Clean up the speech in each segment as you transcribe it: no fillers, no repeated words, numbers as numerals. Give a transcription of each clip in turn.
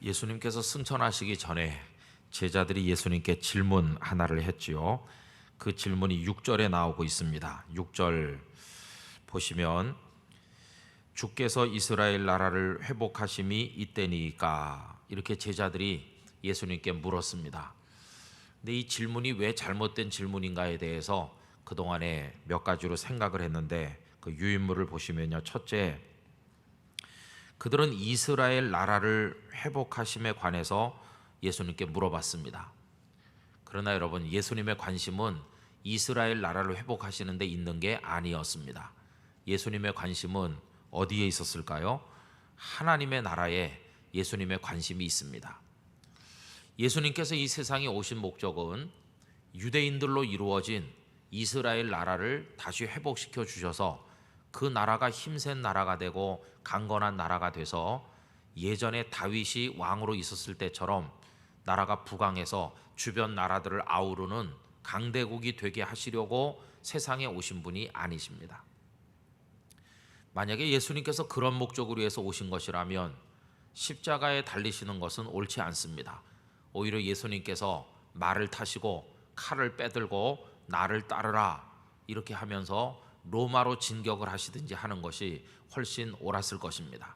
예수님께서 승천하시기 전에 제자들이 예수님께 질문 하나를 했지요. 그 질문이 6절에 나오고 있습니다. 6절 보시면 주께서 이스라엘 나라를 회복하심이 이때니까, 이렇게 제자들이 예수님께 물었습니다. 근데 이 질문이 왜 잘못된 질문인가에 대해서 그동안에 몇 가지로 생각을 했는데, 그 유인물을 보시면요, 첫째, 그들은 이스라엘 나라를 회복하심에 관해서 예수님께 물어봤습니다. 그러나 여러분, 예수님의 관심은 이스라엘 나라를 회복하시는 데 있는 게 아니었습니다. 예수님의 관심은 어디에 있었을까요? 하나님의 나라에 예수님의 관심이 있습니다. 예수님께서 이 세상에 오신 목적은 유대인들로 이루어진 이스라엘 나라를 다시 회복시켜 주셔서 그 나라가 힘센 나라가 되고 강건한 나라가 돼서 예전에 다윗이 왕으로 있었을 때처럼 나라가 부강해서 주변 나라들을 아우르는 강대국이 되게 하시려고 세상에 오신 분이 아니십니다. 만약에 예수님께서 그런 목적으로 해서 오신 것이라면 십자가에 달리시는 것은 옳지 않습니다. 오히려 예수님께서 말을 타시고 칼을 빼들고 나를 따르라 이렇게 하면서 로마로 진격을 하시든지 하는 것이 훨씬 옳았을 것입니다.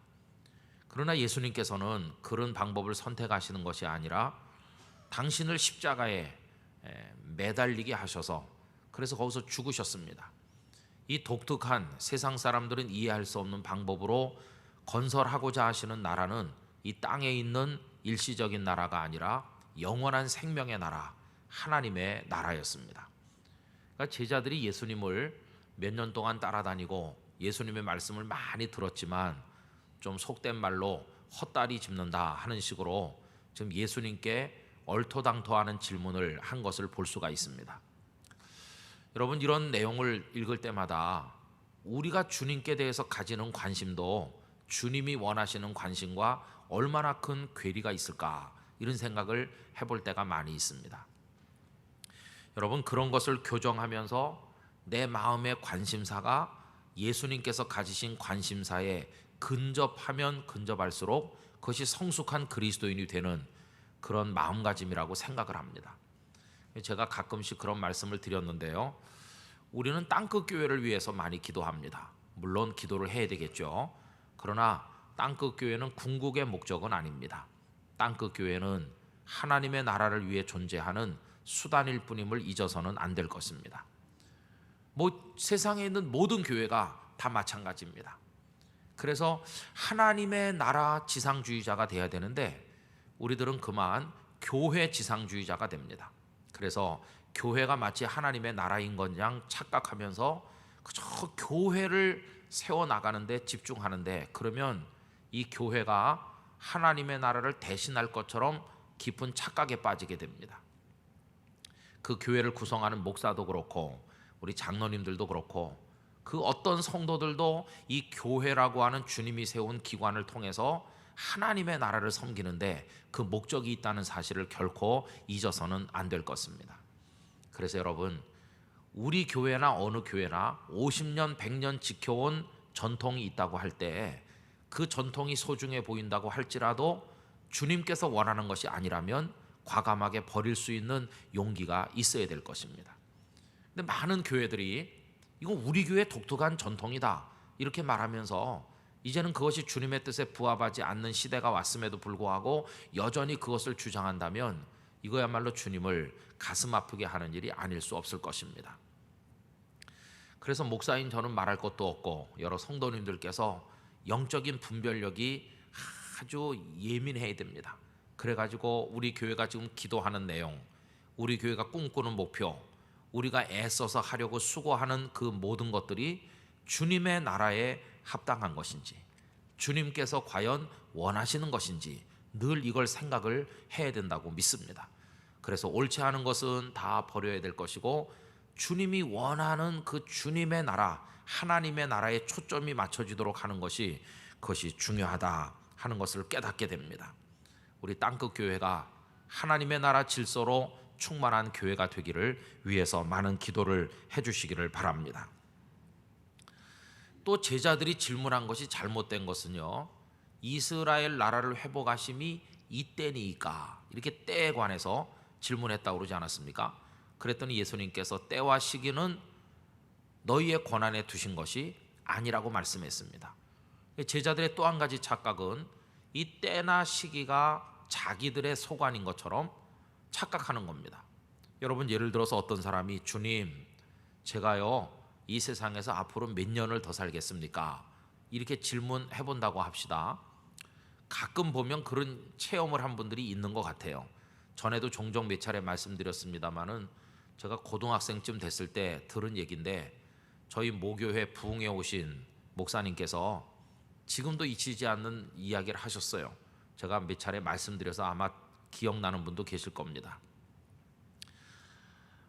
그러나 예수님께서는 그런 방법을 선택하시는 것이 아니라 당신을 십자가에 매달리게 하셔서, 그래서 거기서 죽으셨습니다. 이 독특한, 세상 사람들은 이해할 수 없는 방법으로 건설하고자 하시는 나라는 이 땅에 있는 일시적인 나라가 아니라 영원한 생명의 나라, 하나님의 나라였습니다. 그러니까 제자들이 예수님을 몇 년 동안 따라다니고 예수님의 말씀을 많이 들었지만 좀 속된 말로 헛다리 짚는다 하는 식으로 지금 예수님께 얼토당토하는 질문을 한 것을 볼 수가 있습니다. 여러분, 이런 내용을 읽을 때마다 우리가 주님께 대해서 가지는 관심도 주님이 원하시는 관심과 얼마나 큰 괴리가 있을까, 이런 생각을 해볼 때가 많이 있습니다. 여러분, 그런 것을 교정하면서 내 마음의 관심사가 예수님께서 가지신 관심사에 근접하면 근접할수록 그것이 성숙한 그리스도인이 되는 그런 마음가짐이라고 생각을 합니다. 제가 가끔씩 그런 말씀을 드렸는데요, 우리는 땅끝 교회를 위해서 많이 기도합니다. 물론 기도를 해야 되겠죠. 그러나 땅끝 교회는 궁극의 목적은 아닙니다. 땅끝 교회는 하나님의 나라를 위해 존재하는 수단일 뿐임을 잊어서는 안 될 것입니다. 세상에 있는 모든 교회가 다 마찬가지입니다. 그래서 하나님의 나라 지상주의자가 돼야 되는데 우리들은 그만 교회 지상주의자가 됩니다. 그래서 교회가 마치 하나님의 나라인 것양 착각하면서 그저 교회를 세워나가는데 집중하는데, 그러면 이 교회가 하나님의 나라를 대신할 것처럼 깊은 착각에 빠지게 됩니다. 그 교회를 구성하는 목사도 그렇고 우리 장로님들도 그렇고 그 어떤 성도들도 이 교회라고 하는 주님이 세운 기관을 통해서 하나님의 나라를 섬기는데 그 목적이 있다는 사실을 결코 잊어서는 안 될 것입니다. 그래서 여러분, 우리 교회나 어느 교회나 50년, 100년 지켜온 전통이 있다고 할 때 그 전통이 소중해 보인다고 할지라도 주님께서 원하는 것이 아니라면 과감하게 버릴 수 있는 용기가 있어야 될 것입니다. 근데 많은 교회들이 이건 우리 교회의 독특한 전통이다 이렇게 말하면서 이제는 그것이 주님의 뜻에 부합하지 않는 시대가 왔음에도 불구하고 여전히 그것을 주장한다면 이거야말로 주님을 가슴 아프게 하는 일이 아닐 수 없을 것입니다. 그래서 목사인 저는 말할 것도 없고 여러 성도님들께서 영적인 분별력이 아주 예민해야 됩니다. 그래가지고 우리 교회가 지금 기도하는 내용, 우리 교회가 꿈꾸는 목표, 우리가 애써서 하려고 수고하는 그 모든 것들이 주님의 나라에 합당한 것인지, 주님께서 과연 원하시는 것인지 늘 이걸 생각을 해야 된다고 믿습니다. 그래서 옳지 않은 것은 다 버려야 될 것이고 주님이 원하는 그 주님의 나라, 하나님의 나라에 초점이 맞춰지도록 하는 것이, 그것이 중요하다 하는 것을 깨닫게 됩니다. 우리 땅끝 교회가 하나님의 나라 질서로 충만한 교회가 되기를 위해서 많은 기도를 해주시기를 바랍니다. 또 제자들이 질문한 것이 잘못된 것은요, 이스라엘 나라를 회복하심이 이때니까 이렇게 때에 관해서 질문했다고 그러지 않았습니까? 그랬더니 예수님께서 때와 시기는 너희의 권한에 두신 것이 아니라고 말씀했습니다. 제자들의 또 한 가지 착각은 이 때나 시기가 자기들의 소관인 것처럼 착각하는 겁니다. 여러분, 예를 들어서 어떤 사람이 주님, 제가요 이 세상에서 앞으로 몇 년을 더 살겠습니까? 이렇게 질문해 본다고 합시다. 가끔 보면 그런 체험을 한 분들이 있는 것 같아요. 전에도 종종 몇 차례 말씀드렸습니다마는 제가 고등학생쯤 됐을 때 들은 얘기인데, 저희 모교회 부흥에 오신 목사님께서 지금도 잊히지 않는 이야기를 하셨어요. 제가 몇 차례 말씀드려서 아마 기억나는 분도 계실 겁니다.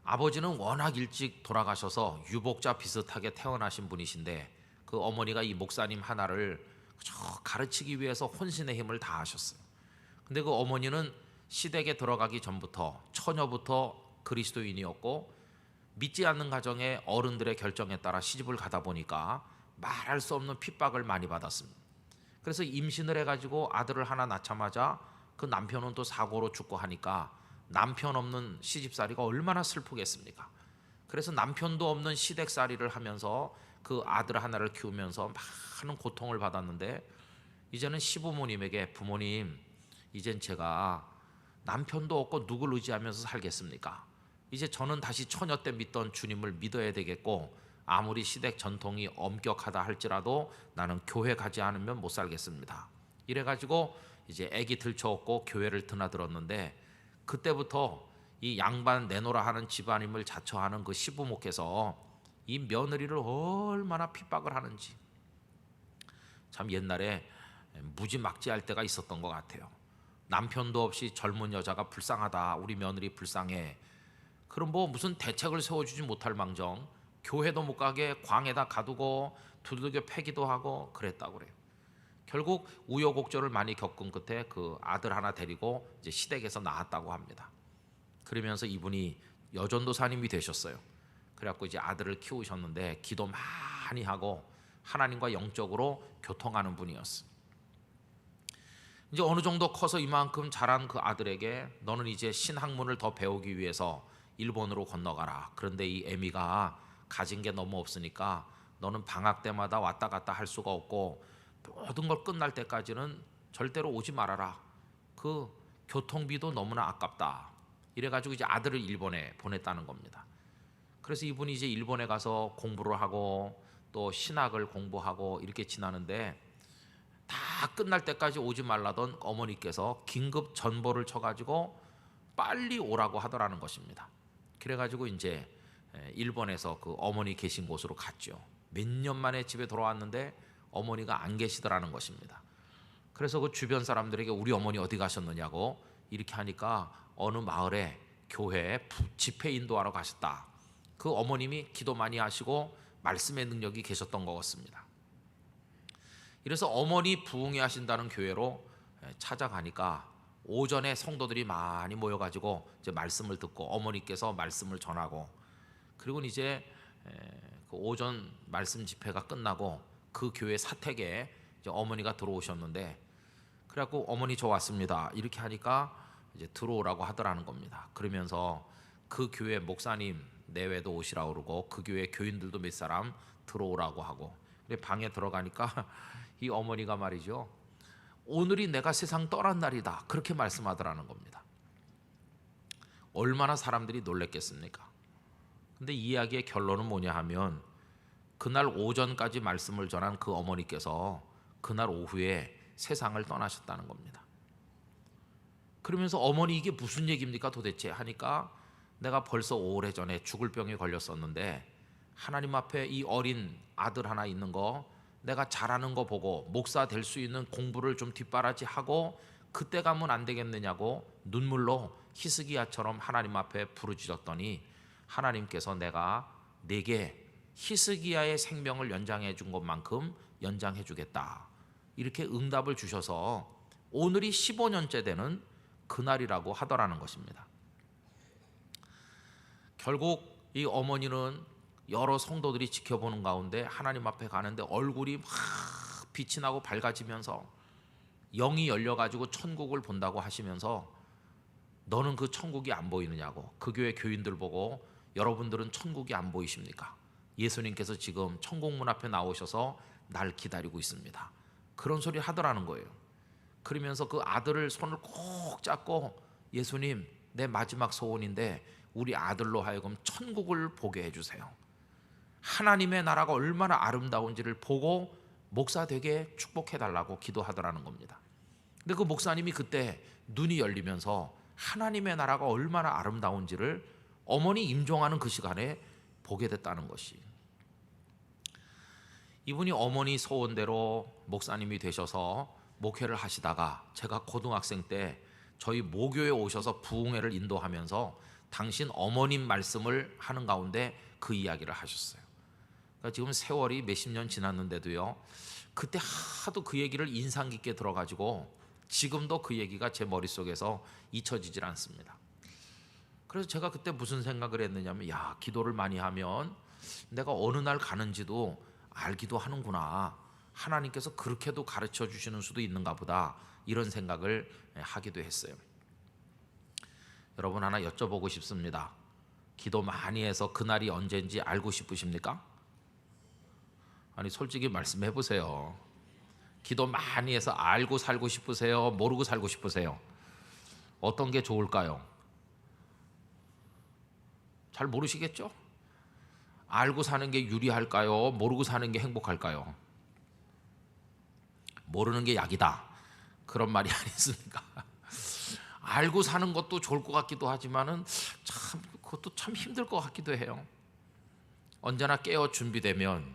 아버지는 워낙 일찍 돌아가셔서 유복자 비슷하게 태어나신 분이신데, 그 어머니가 이 목사님 하나를 가르치기 위해서 혼신의 힘을 다하셨어요. 근데 그 어머니는 시댁에 들어가기 전부터 처녀부터 그리스도인이었고, 믿지 않는 가정의 어른들의 결정에 따라 시집을 가다 보니까 말할 수 없는 핍박을 많이 받았습니다. 그래서 임신을 해가지고 아들을 하나 낳자마자 그 남편은 또 사고로 죽고 하니까 남편 없는 시집살이가 얼마나 슬프겠습니까? 그래서 남편도 없는 시댁살이를 하면서 그 아들 하나를 키우면서 많은 고통을 받았는데, 이제는 시부모님에게 부모님, 이젠 제가 남편도 없고 누굴 의지하면서 살겠습니까? 이제 저는 다시 처녀 때 믿던 주님을 믿어야 되겠고, 아무리 시댁 전통이 엄격하다 할지라도 나는 교회 가지 않으면 못 살겠습니다. 이래가지고 이제 아기 들쳐업고 교회를 드나들었는데, 그때부터 이 양반 내놓으라 하는 집안임을 자처하는 그 시부모께서 이 며느리를 얼마나 핍박을 하는지, 참 옛날에 무지막지할 때가 있었던 것 같아요. 남편도 없이 젊은 여자가 불쌍하다, 우리 며느리 불쌍해. 그럼 뭐 무슨 대책을 세워주지 못할 망정 교회도 못 가게 광에다 가두고 두들겨 패기도 하고 그랬다고 그래요. 결국 우여곡절을 많이 겪은 끝에 그 아들 하나 데리고 이제 시댁에서 나왔다고 합니다. 그러면서 이분이 여전도사님이 되셨어요. 그래갖고 이제 아들을 키우셨는데 기도 많이 하고 하나님과 영적으로 교통하는 분이었어요. 이제 어느 정도 커서 이만큼 자란 그 아들에게 너는 이제 신학문을 더 배우기 위해서 일본으로 건너가라. 그런데 이 애미가 가진 게 너무 없으니까 너는 방학 때마다 왔다 갔다 할 수가 없고 모든 걸 끝날 때까지는 절대로 오지 말아라. 그 교통비도 너무나 아깝다. 이래가지고 이제 아들을 일본에 보냈다는 겁니다. 그래서 이분이 이제 일본에 가서 공부를 하고 또 신학을 공부하고 이렇게 지나는데, 다 끝날 때까지 오지 말라던 어머니께서 긴급 전보를 쳐가지고 빨리 오라고 하더라는 것입니다. 그래가지고 이제 일본에서 그 어머니 계신 곳으로 갔죠. 몇 년 만에 집에 돌아왔는데 어머니가 안 계시더라는 것입니다. 그래서 그 주변 사람들에게 우리 어머니 어디 가셨느냐고 이렇게 하니까 어느 마을에 교회에 집회 인도하러 가셨다. 그 어머님이 기도 많이 하시고 말씀의 능력이 계셨던 것 같습니다. 이래서 어머니 부흥회 하신다는 교회로 찾아가니까 오전에 성도들이 많이 모여가지고 이제 말씀을 듣고 어머니께서 말씀을 전하고, 그리고 이제 그 오전 말씀 집회가 끝나고 그 교회 사택에 이제 어머니가 들어오셨는데, 그래갖고 어머니 저 왔습니다 이렇게 하니까 이제 들어오라고 하더라는 겁니다. 그러면서 그 교회 목사님 내외도 오시라고 그러고 그 교회 교인들도 몇 사람 들어오라고 하고, 방에 들어가니까 이 어머니가 말이죠, 오늘이 내가 세상 떠난 날이다 그렇게 말씀하더라는 겁니다. 얼마나 사람들이 놀랬겠습니까? 근데 이 이야기의 결론은 뭐냐 하면, 그날 오전까지 말씀을 전한 그 어머니께서 그날 오후에 세상을 떠나셨다는 겁니다. 그러면서 어머니 이게 무슨 얘기입니까 도대체 하니까, 내가 벌써 오래전에 죽을 병에 걸렸었는데 하나님 앞에 이 어린 아들 하나 있는 거, 내가 잘하는 거 보고 목사 될 수 있는 공부를 좀 뒷바라지하고 그때 가면 안 되겠느냐고 눈물로 히스기야처럼 하나님 앞에 부르짖었더니, 하나님께서 내가 내게 히스기야의 생명을 연장해 준 것만큼 연장해 주겠다 이렇게 응답을 주셔서 오늘이 15년째 되는 그날이라고 하더라는 것입니다. 결국 이 어머니는 여러 성도들이 지켜보는 가운데 하나님 앞에 가는데 얼굴이 막 빛이 나고 밝아지면서 영이 열려가지고 천국을 본다고 하시면서 너는 그 천국이 안 보이느냐고, 그 교회 교인들 보고 여러분들은 천국이 안 보이십니까? 예수님께서 지금 천국 문 앞에 나오셔서 날 기다리고 있습니다. 그런 소리 하더라는 거예요. 그러면서 그 아들을 손을 꼭 잡고 예수님, 내 마지막 소원인데 우리 아들로 하여금 천국을 보게 해주세요. 하나님의 나라가 얼마나 아름다운지를 보고 목사 되게 축복해달라고 기도하더라는 겁니다. 근데 그 목사님이 그때 눈이 열리면서 하나님의 나라가 얼마나 아름다운지를 어머니 임종하는 그 시간에 보게 됐다는 것이, 이분이 어머니 소원대로 목사님이 되셔서 목회를 하시다가 제가 고등학생 때 저희 모교에 오셔서 부흥회를 인도하면서 당신 어머님 말씀을 하는 가운데 그 이야기를 하셨어요. 그러니까 지금 세월이 몇십 년 지났는데도요, 그때 하도 그 얘기를 인상 깊게 들어가지고 지금도 그 얘기가 제 머릿속에서 잊혀지질 않습니다. 그래서 제가 그때 무슨 생각을 했느냐면, 야, 기도를 많이 하면 내가 어느 날 가는지도 알기도 하는구나, 하나님께서 그렇게도 가르쳐 주시는 수도 있는가 보다, 이런 생각을 하기도 했어요. 여러분, 하나 여쭤보고 싶습니다. 기도 많이 해서 그날이 언제인지 알고 싶으십니까? 아니, 솔직히 말씀해 보세요. 기도 많이 해서 알고 살고 싶으세요? 모르고 살고 싶으세요? 어떤 게 좋을까요? 잘 모르시겠죠? 알고 사는 게 유리할까요? 모르고 사는 게 행복할까요? 모르는 게 약이다, 그런 말이 아니었습니까? 알고 사는 것도 좋을 것 같기도 하지만은 참 그것도 참 힘들 것 같기도 해요. 언제나 깨어 준비되면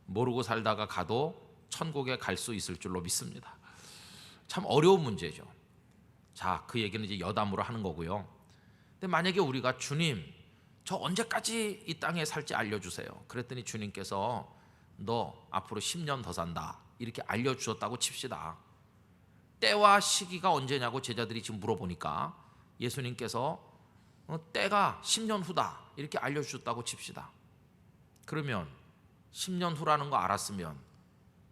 모르고 살다가 가도 천국에 갈 수 있을 줄로 믿습니다. 참 어려운 문제죠. 자, 그 얘기는 이제 여담으로 하는 거고요. 근데 만약에 우리가 주님, 저 언제까지 이 땅에 살지 알려주세요. 그랬더니 주님께서 너 앞으로 10년 더 산다, 이렇게 알려주셨다고 칩시다. 때와 시기가 언제냐고 제자들이 지금 물어보니까 예수님께서 때가 10년 후다, 이렇게 알려주셨다고 칩시다. 그러면 10년 후라는 거 알았으면,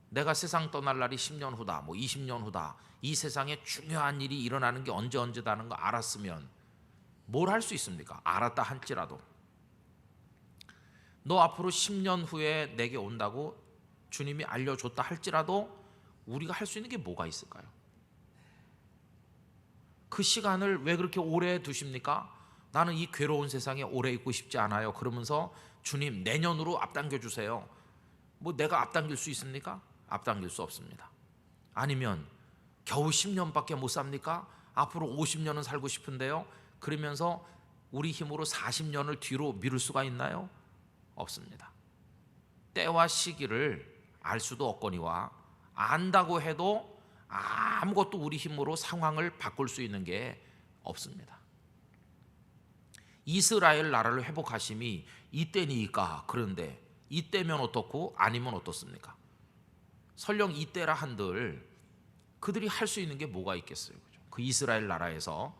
내가 세상 떠날 날이 10년 후다, 뭐 20년 후다, 이 세상에 중요한 일이 일어나는 게 언제다는 거 알았으면 뭘 할 수 있습니까? 알았다 할지라도. 너 앞으로 10년 후에 내게 온다고 주님이 알려줬다 할지라도 우리가 할 수 있는 게 뭐가 있을까요? 그 시간을 왜 그렇게 오래 두십니까? 나는 이 괴로운 세상에 오래 있고 싶지 않아요. 그러면서 주님, 내년으로 앞당겨 주세요. 뭐 내가 앞당길 수 있습니까? 앞당길 수 없습니다. 아니면 겨우 10년밖에 못 삽니까? 앞으로 50년은 살고 싶은데요. 그러면서 우리 힘으로 40년을 뒤로 미룰 수가 있나요? 없습니다. 때와 시기를 알 수도 없거니와 안다고 해도 아무것도 우리 힘으로 상황을 바꿀 수 있는 게 없습니다. 이스라엘 나라를 회복하심이 이때니까. 그런데 이때면 어떻고 아니면 어떻습니까? 설령 이때라 한들 그들이 할 수 있는 게 뭐가 있겠어요? 그 이스라엘 나라에서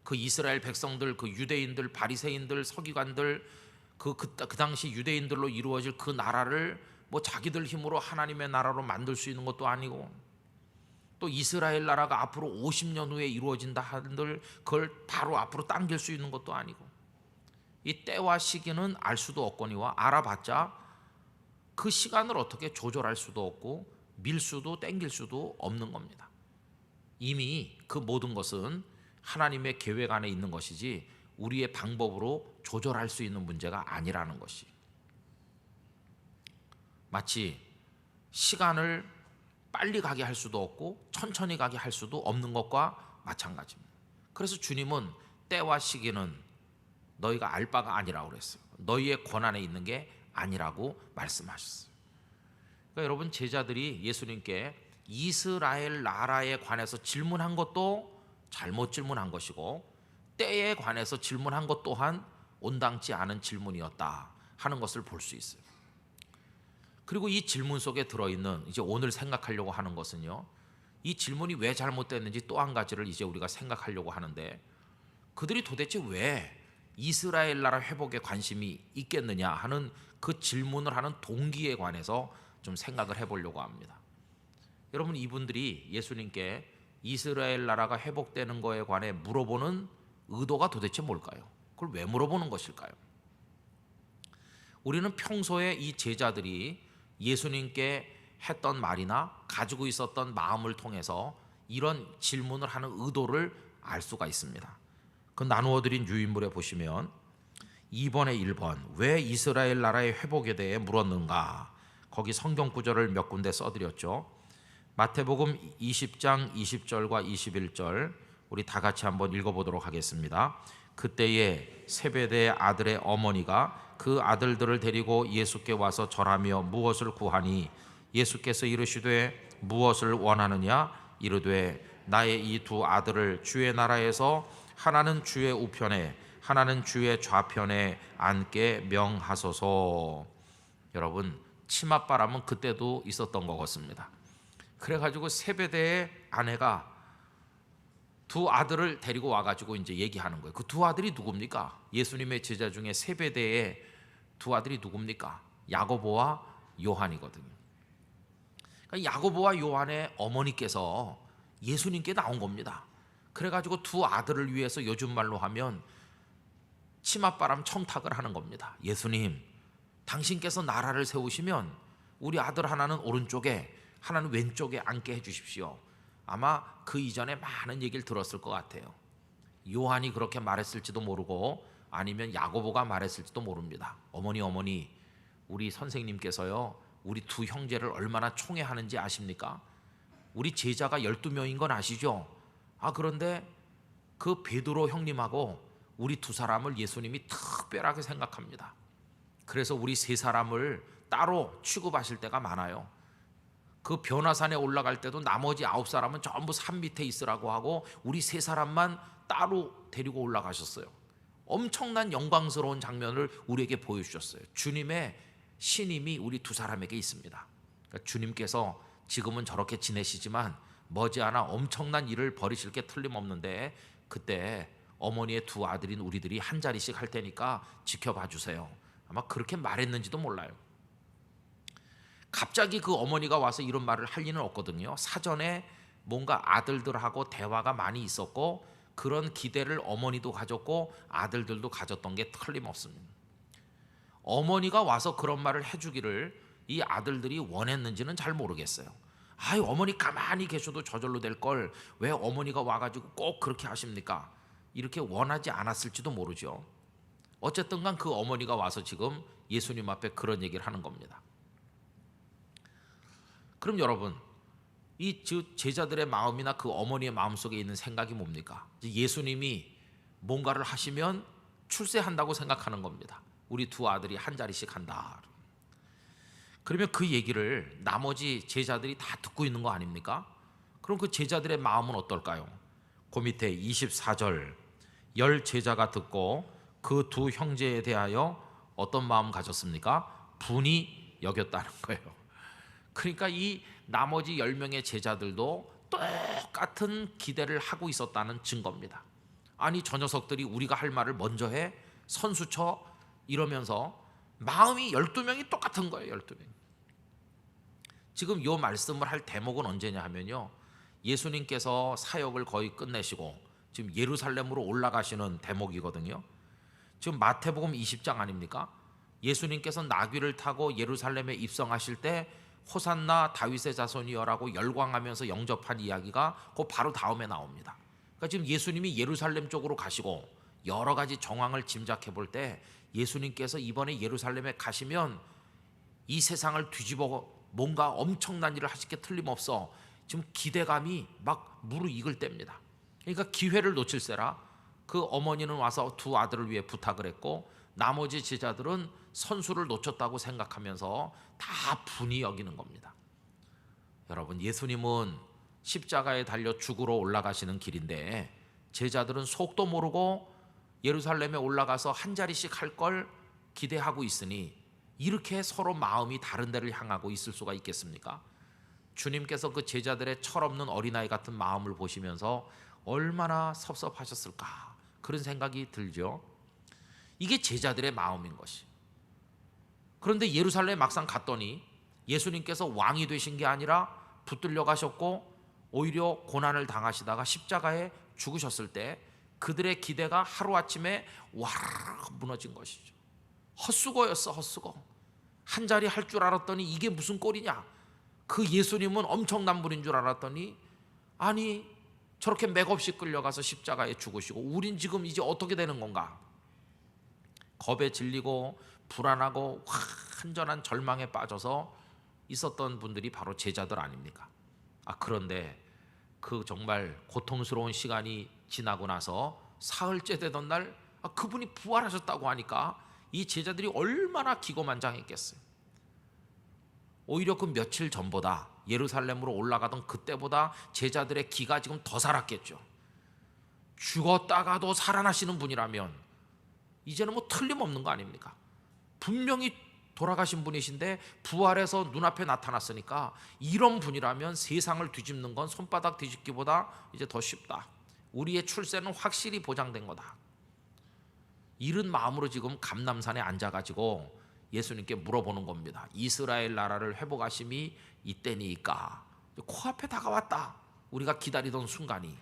그 이스라엘 백성들, 그 유대인들, 바리새인들, 서기관들, 그 당시 유대인들로 이루어질 그 나라를 뭐 자기들 힘으로 하나님의 나라로 만들 수 있는 것도 아니고, 또 이스라엘 나라가 앞으로 50년 후에 이루어진다 한들 그걸 바로 앞으로 당길 수 있는 것도 아니고, 이 때와 시기는 알 수도 없거니와 알아봤자 그 시간을 어떻게 조절할 수도 없고 밀 수도 당길 수도 없는 겁니다. 이미 그 모든 것은 하나님의 계획 안에 있는 것이지 우리의 방법으로 조절할 수 있는 문제가 아니라는 것이, 마치 시간을 빨리 가게 할 수도 없고 천천히 가게 할 수도 없는 것과 마찬가지입니다. 그래서 주님은 때와 시기는 너희가 알 바가 아니라고 그랬어요. 너희의 권한에 있는 게 아니라고 말씀하셨어요. 그러니까 여러분, 제자들이 예수님께 이스라엘 나라에 관해서 질문한 것도 잘못 질문한 것이고 때에 관해서 질문한 것 또한 온당치 않은 질문이었다 하는 것을 볼 수 있어요. 그리고 이 질문 속에 들어있는 이제 오늘 생각하려고 하는 것은요, 이 질문이 왜 잘못됐는지 또 한 가지를 이제 우리가 생각하려고 하는데, 그들이 도대체 왜 이스라엘 나라 회복에 관심이 있겠느냐 하는 그 질문을 하는 동기에 관해서 좀 생각을 해보려고 합니다. 여러분, 이분들이 예수님께 이스라엘 나라가 회복되는 거에 관해 물어보는 의도가 도대체 뭘까요? 그걸 왜 물어보는 것일까요? 우리는 평소에 이 제자들이 예수님께 했던 말이나 가지고 있었던 마음을 통해서 이런 질문을 하는 의도를 알 수가 있습니다. 그 나누어 드린 유인물에 보시면 2번에 1번, 왜 이스라엘 나라의 회복에 대해 물었는가, 거기 성경 구절을 몇 군데 써드렸죠. 마태복음 20장 20절과 21절 우리 다 같이 한번 읽어보도록 하겠습니다. 그때에 세베대의 아들의 어머니가 그 아들들을 데리고 예수께 와서 절하며 무엇을 구하니, 예수께서 이르시되 무엇을 원하느냐, 이르되 나의 이 두 아들을 주의 나라에서 하나는 주의 우편에 하나는 주의 좌편에 앉게 명하소서. 여러분, 치맛바람은 그때도 있었던 것 같습니다. 그래가지고 세베대의 아내가 두 아들을 데리고 와가지고 이제 얘기하는 거예요. 그 두 아들이 누굽니까? 예수님의 제자 중에 세베대의 두 아들이 누굽니까? 야고보와 요한이거든요. 그러니까 야고보와 요한의 어머니께서 예수님께 나온 겁니다. 그래가지고 두 아들을 위해서 요즘 말로 하면 치맛바람 청탁을 하는 겁니다. 예수님, 당신께서 나라를 세우시면 우리 아들 하나는 오른쪽에 하나는 왼쪽에 앉게 해주십시오. 아마 그 이전에 많은 얘기를 들었을 것 같아요. 요한이 그렇게 말했을지도 모르고 아니면 야고보가 말했을지도 모릅니다. 어머니, 우리 선생님께서요, 우리 두 형제를 얼마나 총애하는지 아십니까? 우리 제자가 12명인 건 아시죠? 그런데 그 베드로 형님하고 우리 두 사람을 예수님이 특별하게 생각합니다. 그래서 우리 세 사람을 따로 취급하실 때가 많아요. 그 변화산에 올라갈 때도 나머지 9사람은 전부 산 밑에 있으라고 하고 우리 세 사람만 따로 데리고 올라가셨어요. 엄청난 영광스러운 장면을 우리에게 보여주셨어요. 주님의 신임이 우리 두 사람에게 있습니다. 그러니까 주님께서 지금은 저렇게 지내시지만 머지않아 엄청난 일을 벌이실 게 틀림없는데 그때 어머니의 두 아들인 우리들이 한 자리씩 할 테니까 지켜봐 주세요. 아마 그렇게 말했는지도 몰라요. 갑자기 그 어머니가 와서 이런 말을 할 리는 없거든요. 사전에 뭔가 아들들하고 대화가 많이 있었고 그런 기대를 어머니도 가졌고 아들들도 가졌던 게 틀림없습니다. 어머니가 와서 그런 말을 해주기를 이 아들들이 원했는지는 잘 모르겠어요. 어머니 가만히 계셔도 저절로 될 걸 왜 어머니가 와가지고 꼭 그렇게 하십니까? 이렇게 원하지 않았을지도 모르죠. 어쨌든 간 그 어머니가 와서 지금 예수님 앞에 그런 얘기를 하는 겁니다. 그럼 여러분, 이 제자들의 마음이나 그 어머니의 마음속에 있는 생각이 뭡니까? 예수님이 뭔가를 하시면 출세한다고 생각하는 겁니다. 우리 두 아들이 한 자리씩 한다. 그러면 그 얘기를 나머지 제자들이 다 듣고 있는 거 아닙니까? 그럼 그 제자들의 마음은 어떨까요? 그 밑에 24절, 10 제자가 듣고 그 두 형제에 대하여 어떤 마음 가졌습니까? 분이 여겼다는 거예요. 그러니까 이 나머지 10명의 제자들도 똑같은 기대를 하고 있었다는 증거입니다. 아니, 저 녀석들이 우리가 할 말을 먼저 해? 선수쳐? 이러면서 마음이 12명이 똑같은 거예요. 12명. 지금 이 말씀을 할 대목은 언제냐 하면요, 예수님께서 사역을 거의 끝내시고 지금 예루살렘으로 올라가시는 대목이거든요. 지금 마태복음 20장 아닙니까? 예수님께서 나귀를 타고 예루살렘에 입성하실 때 호산나 다윗의 자손이여라고 열광하면서 영접한 이야기가 그 바로 다음에 나옵니다. 그러니까 지금 예수님이 예루살렘 쪽으로 가시고 여러 가지 정황을 짐작해 볼 때 예수님께서 이번에 예루살렘에 가시면 이 세상을 뒤집어 뭔가 엄청난 일을 하실 게 틀림없어. 지금 기대감이 막 무르익을 때입니다. 그러니까 기회를 놓칠세라 그 어머니는 와서 두 아들을 위해 부탁을 했고 나머지 제자들은 선수를 놓쳤다고 생각하면서 다 분이 여기는 겁니다. 여러분, 예수님은 십자가에 달려 죽으러 올라가시는 길인데 제자들은 속도 모르고 예루살렘에 올라가서 한 자리씩 할 걸 기대하고 있으니 이렇게 서로 마음이 다른 데를 향하고 있을 수가 있겠습니까? 주님께서 그 제자들의 철없는 어린아이 같은 마음을 보시면서 얼마나 섭섭하셨을까, 그런 생각이 들죠. 이게 제자들의 마음인 것이. 그런데 예루살렘에 막상 갔더니 예수님께서 왕이 되신 게 아니라 붙들려 가셨고 오히려 고난을 당하시다가 십자가에 죽으셨을 때 그들의 기대가 하루아침에 와르르 무너진 것이죠. 헛수고였어, 헛수고. 한 자리 할 줄 알았더니 이게 무슨 꼴이냐. 그 예수님은 엄청난 분인 줄 알았더니 아니 저렇게 맥없이 끌려가서 십자가에 죽으시고 우린 지금 이제 어떻게 되는 건가. 겁에 질리고 불안하고 완전한 절망에 빠져서 있었던 분들이 바로 제자들 아닙니까? 그런데 그 정말 고통스러운 시간이 지나고 나서 사흘째 되던 날 그분이 부활하셨다고 하니까 이 제자들이 얼마나 기고만장했겠어요. 오히려 그 며칠 전보다 예루살렘으로 올라가던 그때보다 제자들의 기가 지금 더 살았겠죠. 죽었다가도 살아나시는 분이라면 이제는 뭐 틀림없는 거 아닙니까? 분명히 돌아가신 분이신데 부활해서 눈앞에 나타났으니까 이런 분이라면 세상을 뒤집는 건 손바닥 뒤집기보다 이제 더 쉽다. 우리의 출세는 확실히 보장된 거다. 이런 마음으로 지금 감람산에 앉아가지고 예수님께 물어보는 겁니다. 이스라엘 나라를 회복하심이 이때니까. 코앞에 다가왔다. 우리가 기다리던 순간이.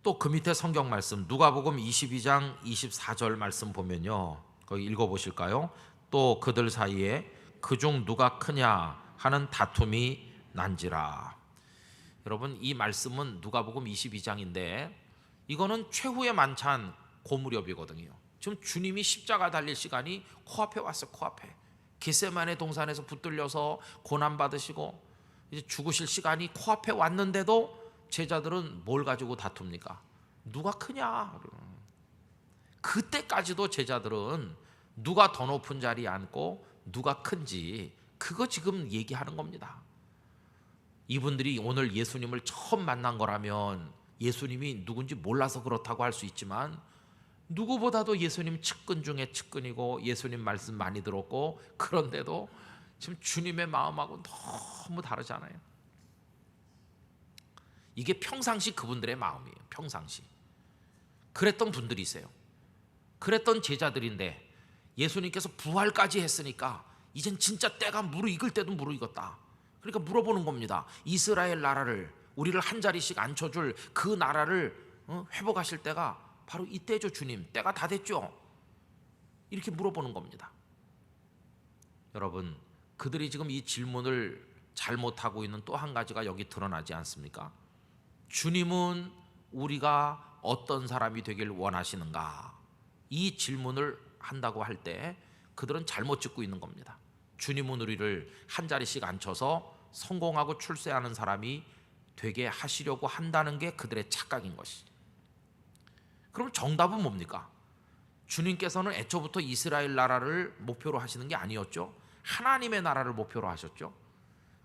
또 그 밑에 성경 말씀 누가복음 22장 24절 말씀 보면요, 거기 읽어보실까요? 또 그들 사이에 그중 누가 크냐 하는 다툼이 난지라. 여러분 이 말씀은 누가복음 22장인데 이거는 최후의 만찬 고무렵이거든요. 지금 주님이 십자가 달릴 시간이 코앞에 왔어요. 코앞에. 겟세마네 동산에서 붙들려서 고난받으시고 이제 죽으실 시간이 코앞에 왔는데도 제자들은 뭘 가지고 다툽니까? 누가 크냐? 그때까지도 제자들은 누가 더 높은 자리에 앉고 누가 큰지 그거 지금 얘기하는 겁니다. 이분들이 오늘 예수님을 처음 만난 거라면 예수님이 누군지 몰라서 그렇다고 할 수 있지만 누구보다도 예수님 측근 중에 측근이고 예수님 말씀 많이 들었고 그런데도 지금 주님의 마음하고 너무 다르잖아요. 이게 평상시 그분들의 마음이에요. 평상시 그랬던 분들이세요. 그랬던 제자들인데 예수님께서 부활까지 했으니까 이젠 진짜 때가 무르익을 때도 무르익었다. 그러니까 물어보는 겁니다. 이스라엘 나라를 우리를 한 자리씩 앉혀줄 그 나라를 회복하실 때가 바로 이때죠. 주님 때가 다 됐죠. 이렇게 물어보는 겁니다. 여러분 그들이 지금 이 질문을 잘못하고 있는 또 한 가지가 여기 드러나지 않습니까? 주님은 우리가 어떤 사람이 되길 원하시는가? 이 질문을 한다고 할 때 그들은 잘못 짓고 있는 겁니다. 주님은 우리를 한 자리씩 앉혀서 성공하고 출세하는 사람이 되게 하시려고 한다는 게 그들의 착각인 것이. 그럼 정답은 뭡니까? 주님께서는 애초부터 이스라엘 나라를 목표로 하시는 게 아니었죠. 하나님의 나라를 목표로 하셨죠.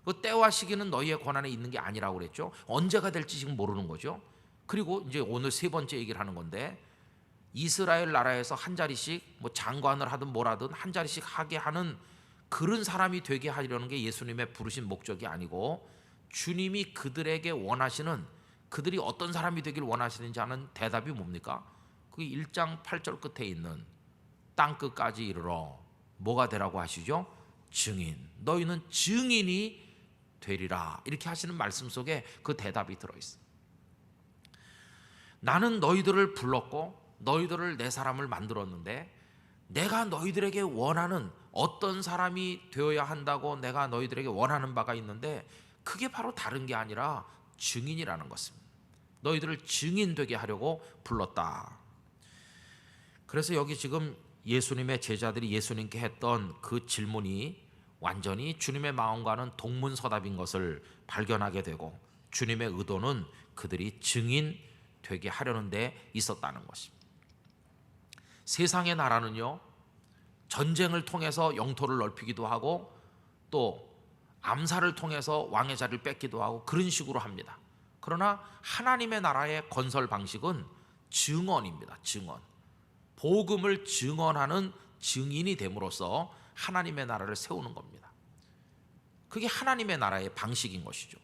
그 때와 시기는 너희의 권한에 있는 게 아니라고 그랬죠. 언제가 될지 지금 모르는 거죠. 그리고 이제 오늘 세 번째 얘기를 하는 건데 이스라엘 나라에서 한 자리씩 뭐 장관을 하든 뭘 하든 한 자리씩 하게 하는 그런 사람이 되게 하려는 게 예수님의 부르신 목적이 아니고 주님이 그들에게 원하시는 그들이 어떤 사람이 되길 원하시는지 하는 대답이 뭡니까? 그 1장 8절 끝에 있는 땅 끝까지 이르러 뭐가 되라고 하시죠? 증인. 너희는 증인이 되리라. 이렇게 하시는 말씀 속에 그 대답이 들어있어요. 나는 너희들을 불렀고 너희들을 내 사람을 만들었는데 내가 너희들에게 원하는 어떤 사람이 되어야 한다고 내가 너희들에게 원하는 바가 있는데 그게 바로 다른 게 아니라 증인이라는 것입니다. 너희들을 증인 되게 하려고 불렀다. 그래서 여기 지금 예수님의 제자들이 예수님께 했던 그 질문이 완전히 주님의 마음과는 동문서답인 것을 발견하게 되고 주님의 의도는 그들이 증인 되게 하려는 데 있었다는 것입니다. 세상의 나라는요 전쟁을 통해서 영토를 넓히기도 하고 또 암살을 통해서 왕의 자리를 뺏기도 하고 그런 식으로 합니다. 그러나 하나님의 나라의 건설 방식은 증언입니다. 증언. 복음을 증언하는 증인이 됨으로써 하나님의 나라를 세우는 겁니다. 그게 하나님의 나라의 방식인 것이죠.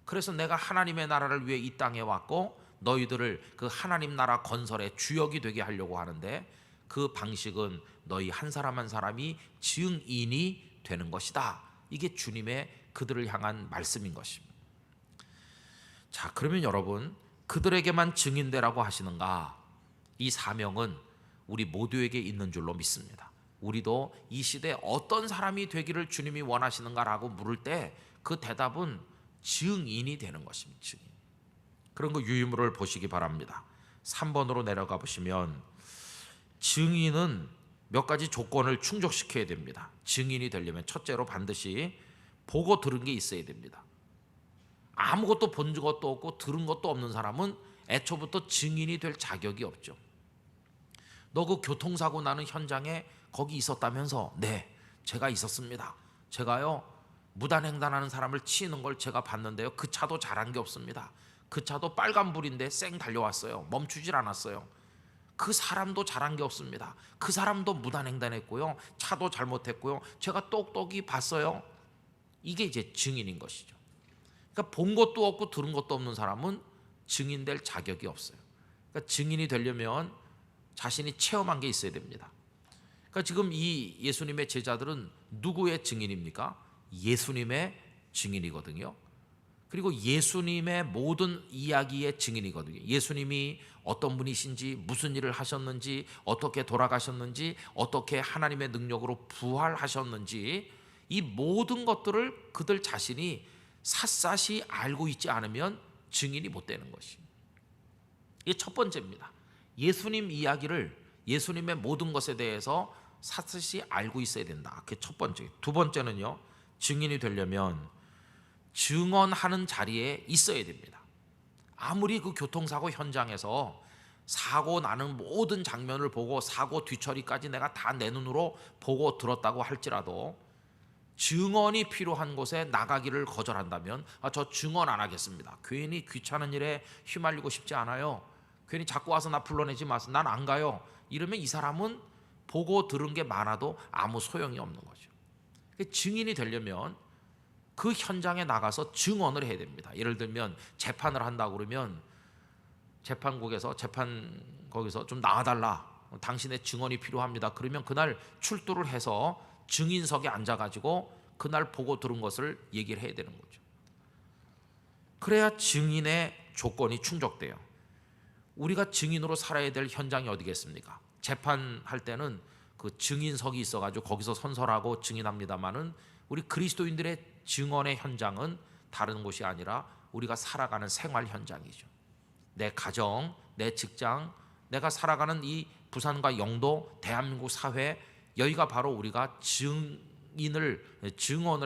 그래서 내가 하나님의 나라를 위해 이 땅에 왔고 너희들을 그 하나님 나라 건설의 주역이 되게 하려고 하는데 그 방식은 너희 한 사람 한 사람이 증인이 되는 것이다. 이게 주님의 그들을 향한 말씀인 것입니다. 자, 그러면 여러분, 그들에게만 증인되라고 하시는가? 이 사명은 우리 모두에게 있는 줄로 믿습니다. 우리도 이 시대에 어떤 사람이 되기를 주님이 원하시는가라고 물을 때 그 대답은 증인이 되는 것입니다. 증인. 그런 거 유의물을 보시기 바랍니다. 3번으로 내려가 보시면 증인은 몇 가지 조건을 충족시켜야 됩니다. 증인이 되려면 첫째로 반드시 보고 들은 게 있어야 됩니다. 아무것도 본 것도 없고 들은 것도 없는 사람은 애초부터 증인이 될 자격이 없죠. 너 그 교통사고 나는 현장에 거기 있었다면서? 네, 제가 있었습니다. 제가요 무단횡단하는 사람을 치는 걸 제가 봤는데요, 그 차도 잘한 게 없습니다. 그 차도 빨간불인데 쌩 달려왔어요. 멈추질 않았어요. 그 사람도 잘한 게 없습니다. 그 사람도 무단횡단했고요, 차도 잘못했고요, 제가 똑똑히 봤어요. 이게 이제 증인인 것이죠. 그러니까 본 것도 없고 들은 것도 없는 사람은 증인될 자격이 없어요. 그러니까 증인이 되려면 자신이 체험한 게 있어야 됩니다. 그러니까 지금 이 예수님의 제자들은 누구의 증인입니까? 예수님의 증인이거든요. 그리고 예수님의 모든 이야기의 증인이거든요. 예수님이 어떤 분이신지, 무슨 일을 하셨는지, 어떻게 돌아가셨는지, 어떻게 하나님의 능력으로 부활하셨는지, 이 모든 것들을 그들 자신이 샅샅이 알고 있지 않으면 증인이 못 되는 것입니다. 이게 첫 번째입니다. 예수님 이야기를, 예수님의 모든 것에 대해서 샅샅이 알고 있어야 된다. 그게 첫 번째. 두 번째는요, 증인이 되려면 증언하는 자리에 있어야 됩니다. 아무리 그 교통사고 현장에서 사고 나는 모든 장면을 보고 사고 뒤처리까지 내가 다 내 눈으로 보고 들었다고 할지라도 증언이 필요한 곳에 나가기를 거절한다면, 저 증언 안 하겠습니다. 괜히 귀찮은 일에 휘말리고 싶지 않아요. 괜히 자꾸 와서 나 불러내지 마세요. 난 안 가요. 이러면 이 사람은 보고 들은 게 많아도 아무 소용이 없는 거죠. 증인이 되려면 그 현장에 나가서 증언을 해야 됩니다. 예를 들면 재판을 한다고 그러면 재판국에서 거기서 좀 나와달라, 당신의 증언이 필요합니다. 그러면 그날 출두를 해서 증인석에 앉아가지고 그날 보고 들은 것을 얘기를 해야 되는 거죠. 그래야 증인의 조건이 충족돼요. 우리가 증인으로 살아야 될 현장이 어디겠습니까? 재판할 때는 그 증인석이 있어가지고 거기서 선설하고 증인합니다만은, 우리 그리스도인들의 증언의 현장은 다른 곳이 아니라 우리가 살아가는 생활 현장이죠. 내 가정, 내 직장, 내가 살아가는 이 부산과 영도, 대한민국 사회, 여기가 바로 우리가 증언을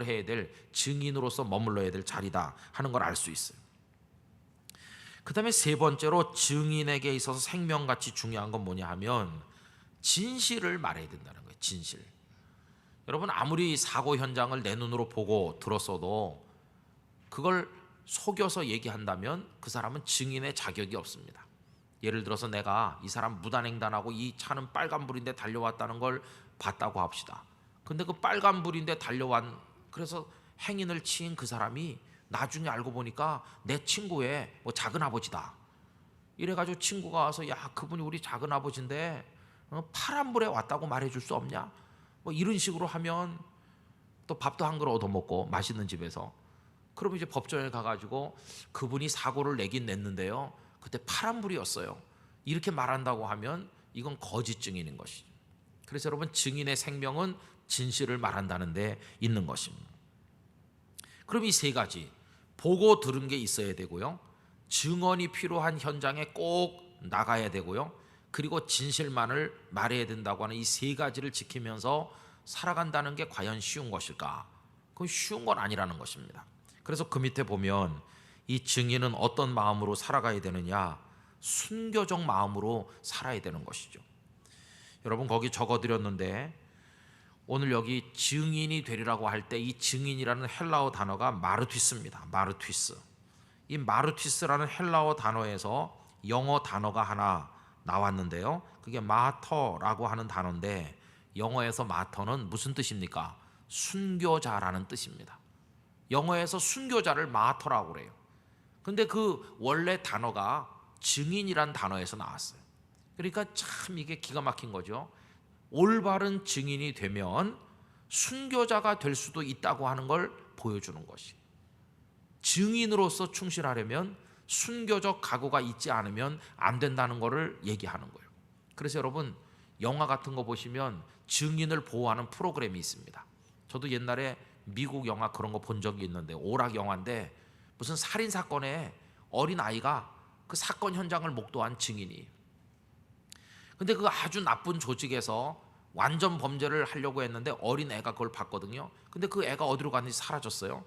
해야 될, 증인으로서 머물러야 될 자리다 하는 걸 알 수 있어요. 그 다음에 세 번째로 증인에게 있어서 생명같이 중요한 건 뭐냐 하면 진실을 말해야 된다는 거예요. 진실. 여러분, 아무리 사고 현장을 내 눈으로 보고 들었어도 그걸 속여서 얘기한다면 그 사람은 증인의 자격이 없습니다. 예를 들어서 내가 이 사람 무단횡단하고 이 차는 빨간불인데 달려왔다는 걸 봤다고 합시다. 근데 그 빨간불인데 그래서 행인을 치인 그 사람이 나중에 알고 보니까 내 친구의 작은아버지다. 이래가지고 친구가 와서, 야, 그분이 우리 작은아버지인데 파란불에 왔다고 말해줄 수 없냐? 이런 식으로 하면 또 밥도 한 그릇 얻어먹고 맛있는 집에서, 그러면 이제 법정에 가가지고 그분이 사고를 내긴 냈는데요, 그때 파란불이었어요, 이렇게 말한다고 하면 이건 거짓 증인인 것이죠. 그래서 여러분, 증인의 생명은 진실을 말한다는 데 있는 것입니다. 그럼 이 세 가지, 보고 들은 게 있어야 되고요, 증언이 필요한 현장에 꼭 나가야 되고요, 그리고 진실만을 말해야 된다고 하는 이 세 가지를 지키면서 살아간다는 게 과연 쉬운 것일까? 그건 쉬운 건 아니라는 것입니다. 그래서 그 밑에 보면 이 증인은 어떤 마음으로 살아가야 되느냐? 순교적 마음으로 살아야 되는 것이죠. 여러분, 거기 적어드렸는데 오늘 여기 증인이 되리라고 할 때 이 증인이라는 헬라어 단어가 마르튀스입니다. 마르튀스. 이 마르튀스라는 헬라어 단어에서 영어 단어가 하나 나왔는데요, 그게 마터라고 하는 단어인데, 영어에서 마터는 무슨 뜻입니까? 순교자라는 뜻입니다. 영어에서 순교자를 마터라고 그래요. 근데 그 원래 단어가 증인이란 단어에서 나왔어요. 그러니까 참 이게 기가 막힌 거죠. 올바른 증인이 되면 순교자가 될 수도 있다고 하는 걸 보여주는 것이, 증인으로서 충실하려면 순교적 각오가 있지 않으면 안 된다는 것을 얘기하는 거예요. 그래서 여러분, 영화 같은 거 보시면 증인을 보호하는 프로그램이 있습니다. 저도 옛날에 미국 영화 그런 거 본 적이 있는데, 오락 영화인데 무슨 살인 사건에 어린 아이가 그 사건 현장을 목도한 증인이, 근데 그 아주 나쁜 조직에서 완전 범죄를 하려고 했는데 어린 애가 그걸 봤거든요. 근데 그 애가 어디로 갔는지 사라졌어요.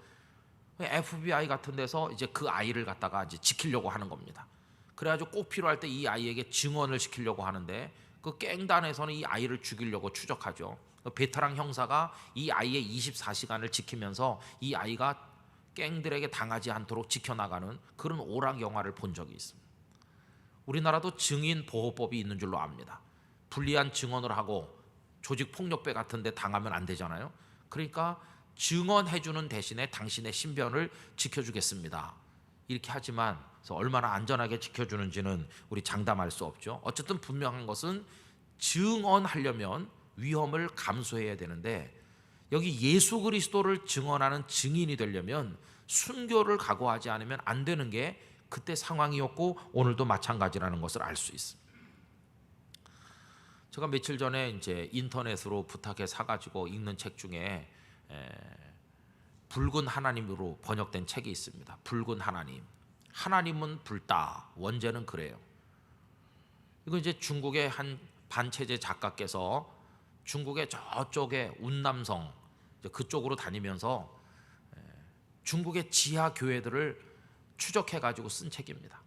FBI 같은 데서 이제 그 아이를 갖다가 이제 지키려고 하는 겁니다. 그래가지고 꼭 필요할 때 이 아이에게 증언을 시키려고 하는데, 그 갱단에서는 이 아이를 죽이려고 추적하죠. 베테랑 형사가 이 아이의 24시간을 지키면서 이 아이가 갱들에게 당하지 않도록 지켜나가는 그런 오락 영화를 본 적이 있습니다. 우리나라도 증인 보호법이 있는 줄로 압니다. 불리한 증언을 하고 조직 폭력배 같은 데 당하면 안 되잖아요. 그러니까 증언해주는 대신에 당신의 신변을 지켜주겠습니다, 이렇게 하지만 얼마나 안전하게 지켜주는지는 우리 장담할 수 없죠. 어쨌든 분명한 것은 증언하려면 위험을 감수해야 되는데, 여기 예수 그리스도를 증언하는 증인이 되려면 순교를 각오하지 않으면 안 되는 게 그때 상황이었고 오늘도 마찬가지라는 것을 알 수 있습니다. 제가 며칠 전에 이제 인터넷으로 부탁해 사가지고 읽는 책 중에 붉은 하나님으로 번역된 책이 있습니다. 붉은 하나님. 하나님은 붉다. 원제는 그래요. 이거 이제 중국의 한 반체제 작가께서 중국의 저쪽에 운남성 그쪽으로 다니면서 중국의 지하 교회들을 추적해 가지고 쓴 책입니다.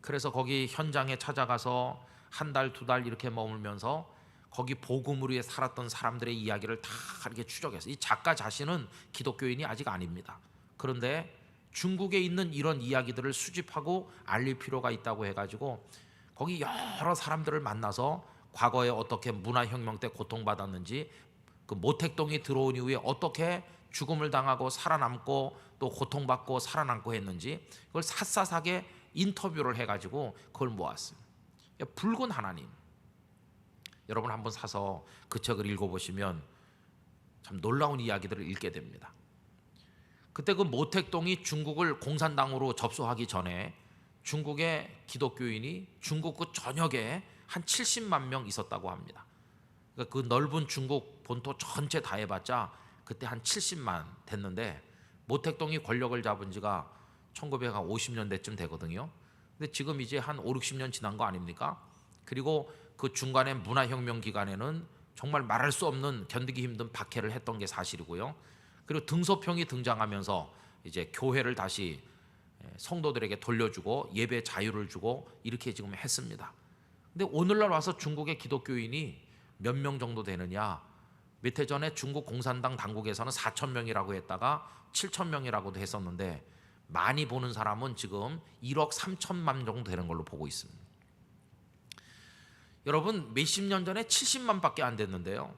그래서 거기 현장에 찾아가서 한 달, 두 달 이렇게 머물면서 거기 복음을 위해 살았던 사람들의 이야기를 다 이렇게 추적해서, 이 작가 자신은 기독교인이 아직 아닙니다. 그런데 중국에 있는 이런 이야기들을 수집하고 알릴 필요가 있다고 해가지고 거기 여러 사람들을 만나서 과거에 어떻게 문화혁명 때 고통받았는지, 그 모택동이 들어온 이후에 어떻게 죽음을 당하고 살아남고 또 고통받고 살아남고 했는지 그걸 샅샅하게 인터뷰를 해가지고 그걸 모았어요. 붉은 하나님. 여러분 한번 사서 그 책을 읽어보시면 참 놀라운 이야기들을 읽게 됩니다. 그때 그 모택동이 중국을 공산당으로 접수하기 전에 중국의 기독교인이 중국 그 전역에 한 70만 명 있었다고 합니다. 그러니까 그 넓은 중국 본토 전체 다 해봤자 그때 한 70만 됐는데, 모택동이 권력을 잡은 지가 1950년대쯤 되거든요. 근데 지금 이제 한 5, 60년 지난 거 아닙니까? 그리고 그 중간에 문화혁명 기간에는 정말 말할 수 없는 견디기 힘든 박해를 했던 게 사실이고요. 그리고 등소평이 등장하면서 이제 교회를 다시 성도들에게 돌려주고 예배 자유를 주고 이렇게 지금 했습니다. 근데 오늘날 와서 중국의 기독교인이 몇 명 정도 되느냐? 몇 해 전에 중국 공산당 당국에서는 4천 명이라고 했다가 7천 명이라고도 했었는데, 많이 보는 사람은 지금 1억 3천만 정도 되는 걸로 보고 있습니다. 여러분, 몇십 년 전에 70만밖에 안 됐는데요,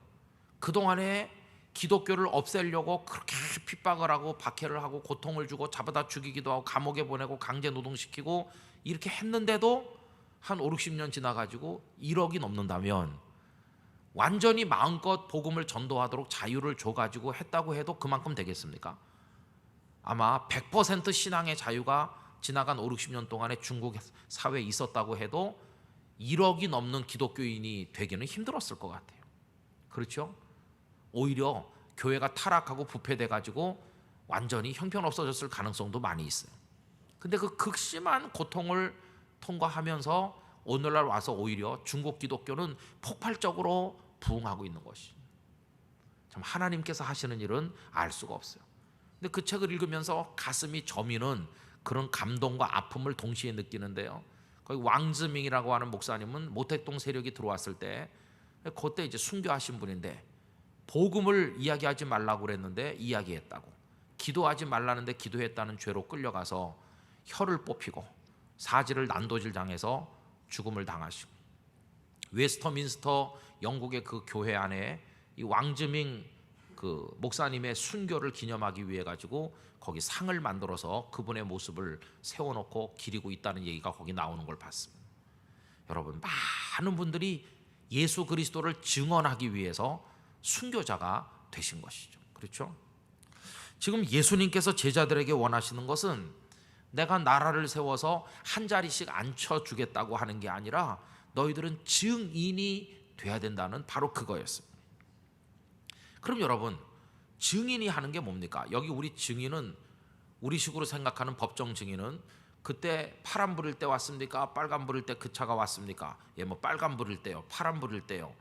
그동안에 기독교를 없애려고 그렇게 핍박을 하고 박해를 하고 고통을 주고 잡아다 죽이기도 하고 감옥에 보내고 강제 노동시키고 이렇게 했는데도 한 5, 60년 지나가지고 1억이 넘는다면, 완전히 마음껏 복음을 전도하도록 자유를 줘가지고 했다고 해도 그만큼 되겠습니까? 아마 100% 신앙의 자유가 지나간 5, 60년 동안에 중국 사회에 있었다고 해도 1억이 넘는 기독교인이 되기는 힘들었을 것 같아요. 그렇죠? 오히려 교회가 타락하고 부패돼가지고 완전히 형편없어졌을 가능성도 많이 있어요. 근데 그 극심한 고통을 통과하면서 오늘날 와서 오히려 중국 기독교는 폭발적으로 부흥하고 있는 것이, 참 하나님께서 하시는 일은 알 수가 없어요. 근데 그 책을 읽으면서 가슴이 저미는 그런 감동과 아픔을 동시에 느끼는데요, 거기 왕즈밍이라고 하는 목사님은 모택동 세력이 들어왔을 때 그때 이제 순교하신 분인데, 복음을 이야기하지 말라고 그랬는데 이야기했다고, 기도하지 말라는데 기도했다는 죄로 끌려가서 혀를 뽑히고 사지를 난도질 당해서 죽음을 당하시고, 웨스터민스터 영국의 그 교회 안에 이 왕즈밍 그 목사님의 순교를 기념하기 위해 가지고 거기 상을 만들어서 그분의 모습을 세워놓고 기리고 있다는 얘기가 거기 나오는 걸 봤습니다. 여러분, 많은 분들이 예수 그리스도를 증언하기 위해서 순교자가 되신 것이죠. 그렇죠? 지금 예수님께서 제자들에게 원하시는 것은 내가 나라를 세워서 한 자리씩 앉혀주겠다고 하는 게 아니라 너희들은 증인이 돼야 된다는 바로 그거였습니다. 그럼 여러분, 증인이 하는 게 뭡니까? 여기 우리 증인은 우리식으로 생각하는 법정 증인은 그때 파란 불일 때 왔습니까? 빨간 불일 때 그 차가 왔습니까? 뭐 빨간 불일 때요, 파란 불일 때요.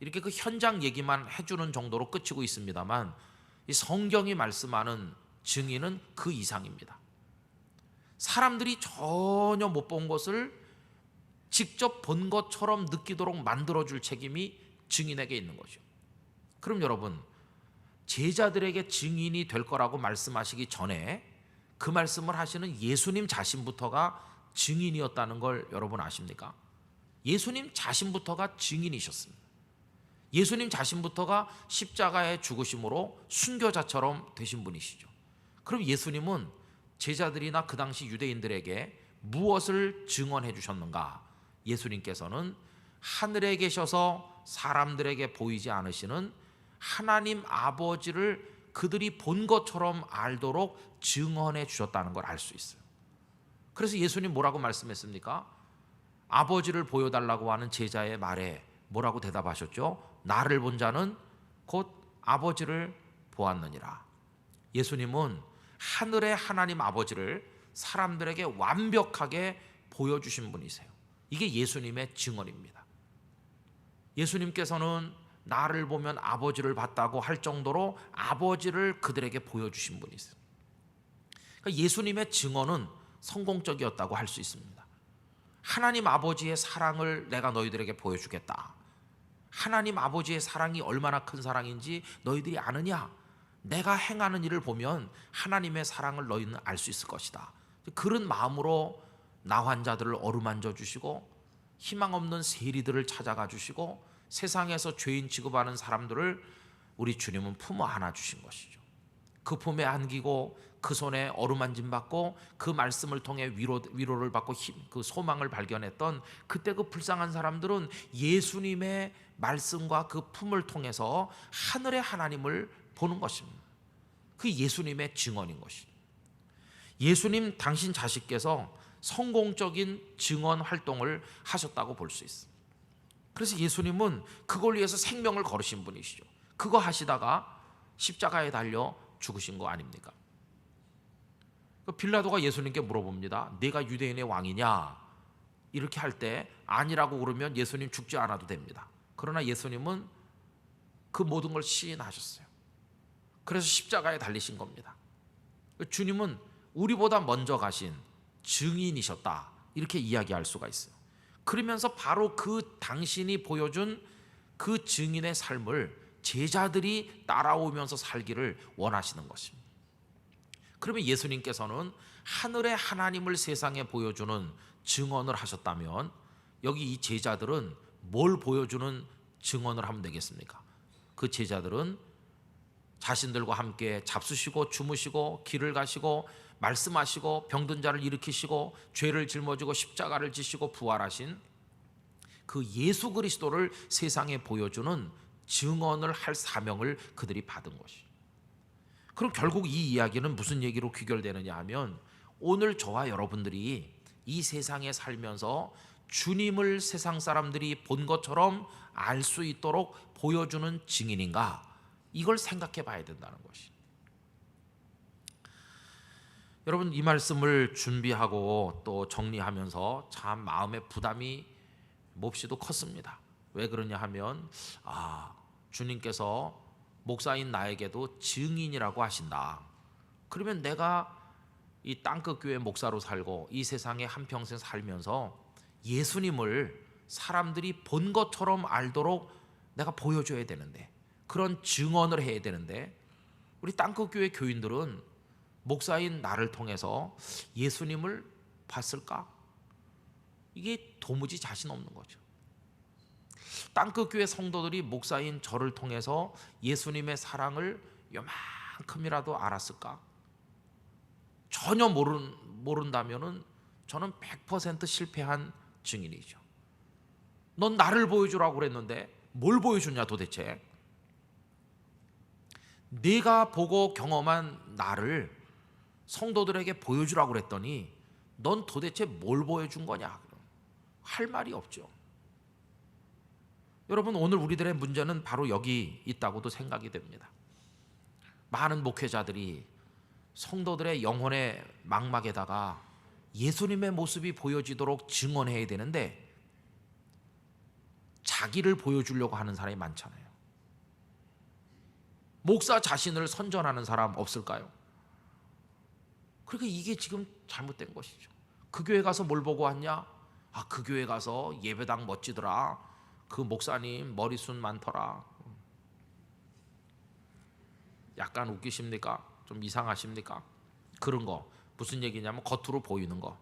이렇게 그 현장 얘기만 해주는 정도로 끝이고 있습니다만 이 성경이 말씀하는 증인은 그 이상입니다. 사람들이 전혀 못 본 것을 직접 본 것처럼 느끼도록 만들어줄 책임이 증인에게 있는 거죠. 그럼 여러분, 제자들에게 증인이 될 거라고 말씀하시기 전에 그 말씀을 하시는 예수님 자신부터가 증인이었다는 걸 여러분 아십니까? 예수님 자신부터가 증인이셨습니다. 예수님 자신부터가 십자가의 죽으심으로 순교자처럼 되신 분이시죠. 그럼 예수님은 제자들이나 그 당시 유대인들에게 무엇을 증언해 주셨는가? 예수님께서는 하늘에 계셔서 사람들에게 보이지 않으시는 하나님 아버지를 그들이 본 것처럼 알도록 증언해 주셨다는 걸 알 수 있어요. 그래서 예수님 뭐라고 말씀했습니까? 아버지를 보여달라고 하는 제자의 말에 뭐라고 대답하셨죠? 나를 본 자는 곧 아버지를 보았느니라. 예수님은 하늘의 하나님 아버지를 사람들에게 완벽하게 보여주신 분이세요. 이게 예수님의 증언입니다. 예수님께서는 나를 보면 아버지를 봤다고 할 정도로 아버지를 그들에게 보여주신 분이세요. 그러니까 예수님의 증언은 성공적이었다고 할 수 있습니다. 하나님 아버지의 사랑을 내가 너희들에게 보여주겠다. 하나님 아버지의 사랑이 얼마나 큰 사랑인지 너희들이 아느냐? 내가 행하는 일을 보면 하나님의 사랑을 너희는 알 수 있을 것이다. 그런 마음으로 나 환자들을 어루만져 주시고 희망 없는 세리들을 찾아가 주시고 세상에서 죄인 취급하는 사람들을 우리 주님은 품어 안아 주신 것이죠. 그 품에 안기고 그 손에 어루만짐 받고 그 말씀을 통해 위로를 받고 그 소망을 발견했던 그때 그 불쌍한 사람들은 예수님의 말씀과 그 품을 통해서 하늘의 하나님을 보는 것입니다. 그 예수님의 증언인 것이죠. 예수님 당신 자신께서 성공적인 증언 활동을 하셨다고 볼 수 있습니다. 그래서 예수님은 그걸 위해서 생명을 걸으신 분이시죠. 그거 하시다가 십자가에 달려 죽으신 거 아닙니까? 빌라도가 예수님께 물어봅니다. 네가 유대인의 왕이냐? 이렇게 할 때 아니라고 그러면 예수님 죽지 않아도 됩니다. 그러나 예수님은 그 모든 걸 시인하셨어요. 그래서 십자가에 달리신 겁니다. 주님은 우리보다 먼저 가신 증인이셨다, 이렇게 이야기할 수가 있어요. 그러면서 바로 그 당신이 보여준 그 증인의 삶을 제자들이 따라오면서 살기를 원하시는 것입니다. 그러면 예수님께서는 하늘의 하나님을 세상에 보여주는 증언을 하셨다면 여기 이 제자들은 뭘 보여주는 증언을 하면 되겠습니까? 그 제자들은 자신들과 함께 잡수시고 주무시고 길을 가시고 말씀하시고 병든 자를 일으키시고 죄를 짊어지고 십자가를 지시고 부활하신 그 예수 그리스도를 세상에 보여주는 증언을 할 사명을 그들이 받은 것이죠. 그럼 결국 이 이야기는 무슨 얘기로 귀결되느냐 하면 오늘 저와 여러분들이 이 세상에 살면서 주님을 세상 사람들이 본 것처럼 알 수 있도록 보여주는 증인인가, 이걸 생각해 봐야 된다는 것이. 여러분, 이 말씀을 준비하고 또 정리하면서 참 마음의 부담이 몹시도 컸습니다. 왜 그러냐 하면 주님께서 목사인 나에게도 증인이라고 하신다. 그러면 내가 이 땅끝 교회 목사로 살고 이 세상에 한평생 살면서 예수님을 사람들이 본 것처럼 알도록 내가 보여줘야 되는데, 그런 증언을 해야 되는데, 우리 땅끝 교회 교인들은 목사인 나를 통해서 예수님을 봤을까? 이게 도무지 자신 없는 거죠. 땅끝 교회 성도들이 목사인 저를 통해서 예수님의 사랑을 요만큼이라도 알았을까? 전혀 모른다면은 저는 100% 실패한 증인이죠. 넌 나를 보여주라고 그랬는데 뭘 보여줬냐 도대체? 네가 보고 경험한 나를 성도들에게 보여주라고 그랬더니 넌 도대체 뭘 보여준 거냐? 할 말이 없죠. 여러분, 오늘 우리들의 문제는 바로 여기 있다고도 생각이 됩니다. 많은 목회자들이 성도들의 영혼의 망막에다가 예수님의 모습이 보여지도록 증언해야 되는데 자기를 보여주려고 하는 사람이 많잖아요. 목사 자신을 선전하는 사람 없을까요? 그러니까 이게 지금 잘못된 것이죠. 그 교회 가서 뭘 보고 왔냐? 아, 그 교회 가서 예배당 멋지더라. 그 목사님 머리숱 많더라. 약간 웃기십니까? 좀 이상하십니까? 그런 거 무슨 얘기냐면 겉으로 보이는 거.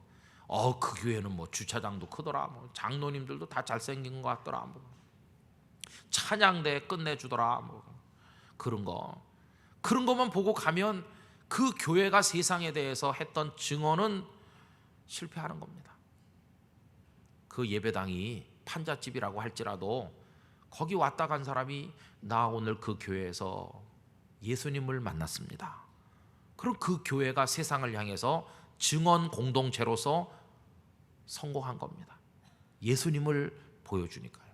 그 교회는 뭐 주차장도 크더라. 뭐 장로님들도 다 잘생긴 것 같더라. 뭐 찬양대 끝내주더라. 뭐 그런 거만 보고 가면 그 교회가 세상에 대해서 했던 증언은 실패하는 겁니다. 그 예배당이 판잣집이라고 할지라도 거기 왔다 간 사람이 나 오늘 그 교회에서 예수님을 만났습니다. 그럼 그 교회가 세상을 향해서 증언 공동체로서 성공한 겁니다. 예수님을 보여주니까요.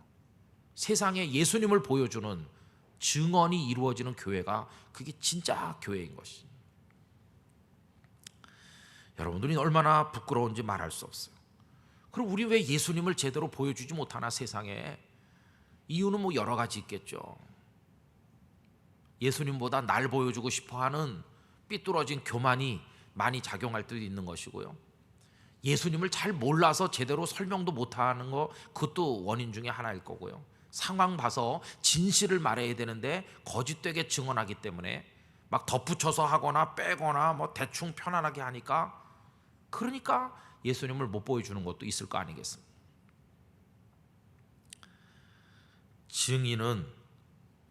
세상에 예수님을 보여주는 증언이 이루어지는 교회가 그게 진짜 교회인 것이죠. 여러분들이 얼마나 부끄러운지 말할 수 없어요. 그럼 우리 왜 예수님을 제대로 보여주지 못하나 세상에? 이유는 뭐 여러 가지 있겠죠. 예수님보다 날 보여주고 싶어하는 삐뚤어진 교만이 많이 작용할 때도 있는 것이고요. 예수님을 잘 몰라서 제대로 설명도 못하는 거, 그것도 원인 중에 하나일 거고요. 상황 봐서 진실을 말해야 되는데 거짓되게 증언하기 때문에 막 덧붙여서 하거나 빼거나 뭐 대충 편안하게 하니까, 그러니까 예수님을 못 보여주는 것도 있을 거 아니겠습니까? 증인은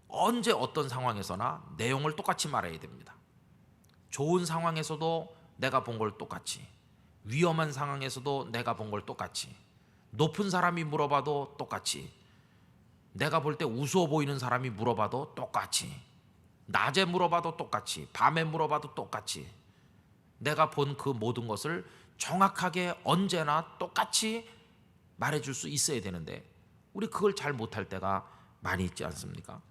언제 어떤 상황에서나 내용을 똑같이 말해야 됩니다. 좋은 상황에서도 내가 본 걸 똑같이, 위험한 상황에서도 내가 본 걸 똑같이, 높은 사람이 물어봐도 똑같이, 내가 볼 때 우스워 보이는 사람이 물어봐도 똑같이, 낮에 물어봐도 똑같이, 밤에 물어봐도 똑같이, 내가 본 그 모든 것을 정확하게 언제나 똑같이 말해줄 수 있어야 되는데 우리 그걸 잘 못할 때가 많이 있지 않습니까?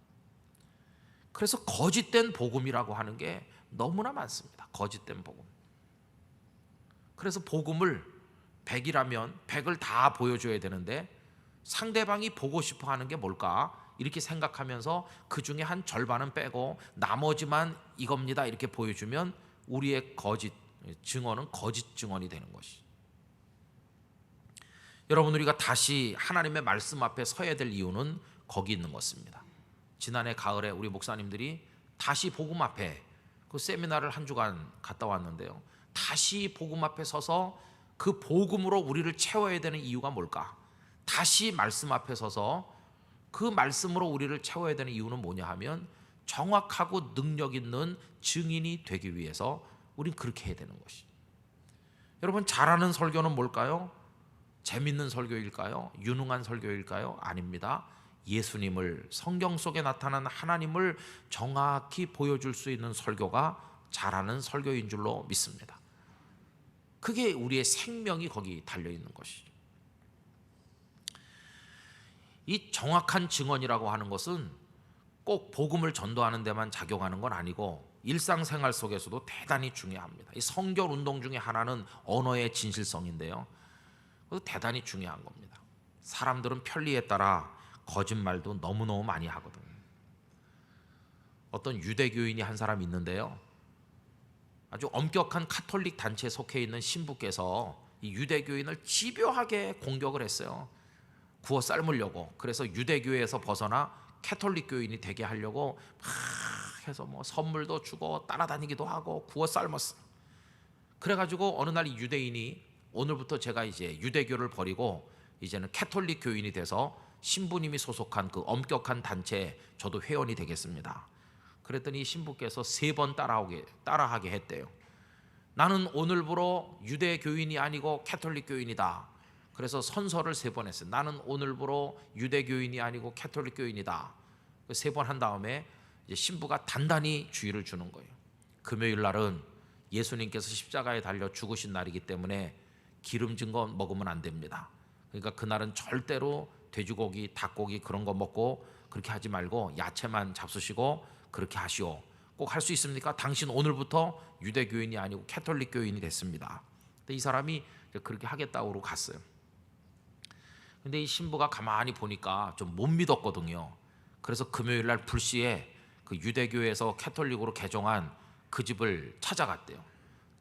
그래서 거짓된 복음이라고 하는 게 너무나 많습니다. 거짓된 복음. 그래서 복음을 100이라면 100을 다 보여줘야 되는데 상대방이 보고 싶어 하는 게 뭘까? 이렇게 생각하면서 그 중에 한 절반은 빼고 나머지만 이겁니다 이렇게 보여주면 우리의 거짓 증언은 거짓 증언이 되는 것이. 여러분, 우리가 다시 하나님의 말씀 앞에 서야 될 이유는 거기 있는 것입니다. 지난해 가을에 우리 목사님들이 다시 복음 앞에 그 세미나를 한 주간 갔다 왔는데요. 다시 복음 앞에 서서 그 복음으로 우리를 채워야 되는 이유가 뭘까? 다시 말씀 앞에 서서 그 말씀으로 우리를 채워야 되는 이유는 뭐냐 하면 정확하고 능력 있는 증인이 되기 위해서 우린 그렇게 해야 되는 것이. 여러분, 잘하는 설교는 뭘까요? 재밌는 설교일까요? 유능한 설교일까요? 아닙니다. 예수님을, 성경 속에 나타난 하나님을 정확히 보여줄 수 있는 설교가 잘하는 설교인 줄로 믿습니다. 그게 우리의 생명이 거기 달려있는 것이죠. 이 정확한 증언이라고 하는 것은 꼭 복음을 전도하는 데만 작용하는 건 아니고 일상생활 속에서도 대단히 중요합니다. 이 성결 운동 중에 하나는 언어의 진실성인데요. 그것도 대단히 중요한 겁니다. 사람들은 편리에 따라 거짓말도 너무너무 많이 하거든요. 어떤 유대교인이 한 사람 있는데요. 아주 엄격한 카톨릭 단체에 속해 있는 신부께서 이 유대교인을 집요하게 공격을 했어요. 구워 삶으려고. 그래서 유대교에서 벗어나 캐톨릭 교인이 되게 하려고 막 해서 뭐 선물도 주고 따라다니기도 하고 구워 삶았어. 그래가지고 어느 날 이 유대인이 오늘부터 제가 이제 유대교를 버리고 이제는 캐톨릭 교인이 돼서 신부님이 소속한 그 엄격한 단체에 저도 회원이 되겠습니다. 그랬더니 신부께서 3번 따라하게 했대요. 나는 오늘부로 유대 교인이 아니고 캐톨릭 교인이다. 그래서 선서를 3번 했어요. 나는 오늘부로 유대 교인이 아니고 캐톨릭 교인이다. 3번 한 다음에 이제 신부가 단단히 주의를 주는 거예요. 금요일 날은 예수님께서 십자가에 달려 죽으신 날이기 때문에 기름진 거 먹으면 안 됩니다. 그러니까 그날은 절대로 돼지고기, 닭고기 그런 거 먹고 그렇게 하지 말고 야채만 잡수시고 그렇게 하시오. 꼭 할 수 있습니까? 당신 오늘부터 유대교인이 아니고 캐톨릭 교인이 됐습니다. 근데 이 사람이 그렇게 하겠다고 갔어요. 근데 이 신부가 가만히 보니까 좀 못 믿었거든요. 그래서 금요일 날 불시에 그 유대교에서 캐톨릭으로 개종한 그 집을 찾아갔대요.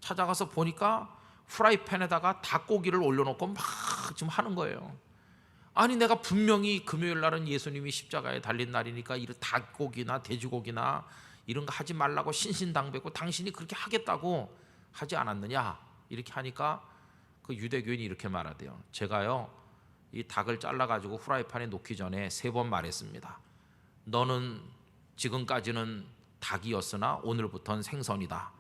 찾아가서 보니까 프라이팬에다가 닭고기를 올려놓고 막 지금 하는 거예요. 아니 내가 분명히 금요일 날은 예수님이 십자가에 달린 날이니까 이런 닭고기나 돼지고기나 이런 거 하지 말라고 신신당부했고 당신이 그렇게 하겠다고 하지 않았느냐 이렇게 하니까 그 유대교인이 이렇게 말하대요. 제가요 이 닭을 잘라가지고 프라이팬에 놓기 전에 3번 말했습니다. 너는 지금까지는 닭이었으나 오늘부터는 생선이다.